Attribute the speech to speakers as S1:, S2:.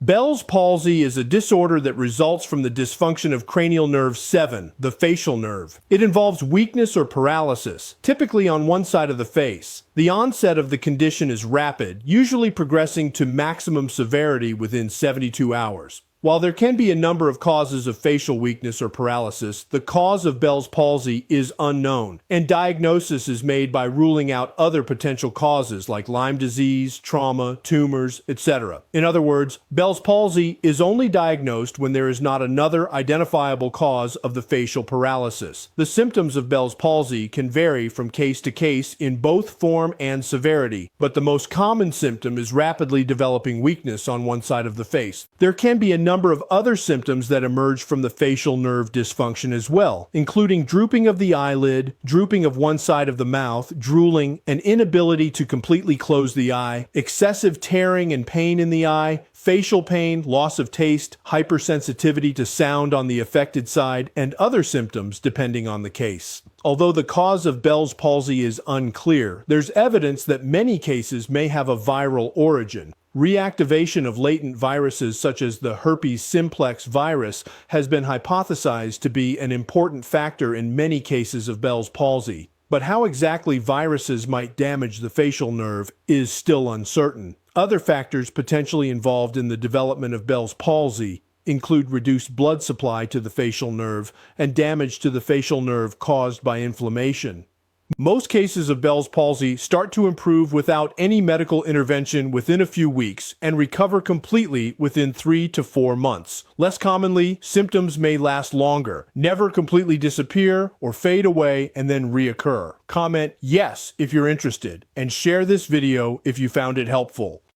S1: Bell's palsy is a disorder that results from the dysfunction of cranial nerve 7, the facial nerve. It involves weakness or paralysis, typically on one side of the face. The onset of the condition is rapid, usually progressing to maximum severity within 72 hours. While there can be a number of causes of facial weakness or paralysis, the cause of Bell's palsy is unknown, and diagnosis is made by ruling out other potential causes like Lyme disease, trauma, tumors, etc. In other words, Bell's palsy is only diagnosed when there is not another identifiable cause of the facial paralysis. The symptoms of Bell's palsy can vary from case to case in both form and severity, but the most common symptom is rapidly developing weakness on one side of the face. There can be a number of other symptoms that emerge from the facial nerve dysfunction as well, including drooping of the eyelid, drooping of one side of the mouth, drooling, an inability to completely close the eye, excessive tearing and pain in the eye, facial pain, loss of taste, hypersensitivity to sound on the affected side, and other symptoms depending on the case. Although the cause of Bell's palsy is unclear, there's evidence that many cases may have a viral origin. Reactivation of latent viruses such as the herpes simplex virus has been hypothesized to be an important factor in many cases of Bell's palsy. But how exactly viruses might damage the facial nerve is still uncertain. Other factors potentially involved in the development of Bell's palsy include reduced blood supply to the facial nerve and damage to the facial nerve caused by inflammation. Most cases of Bell's palsy start to improve without any medical intervention within a few weeks and recover completely within 3 to 4 months. Less commonly, symptoms may last longer, never completely disappear or fade away and then reoccur. Comment yes if you're interested and share this video if you found it helpful.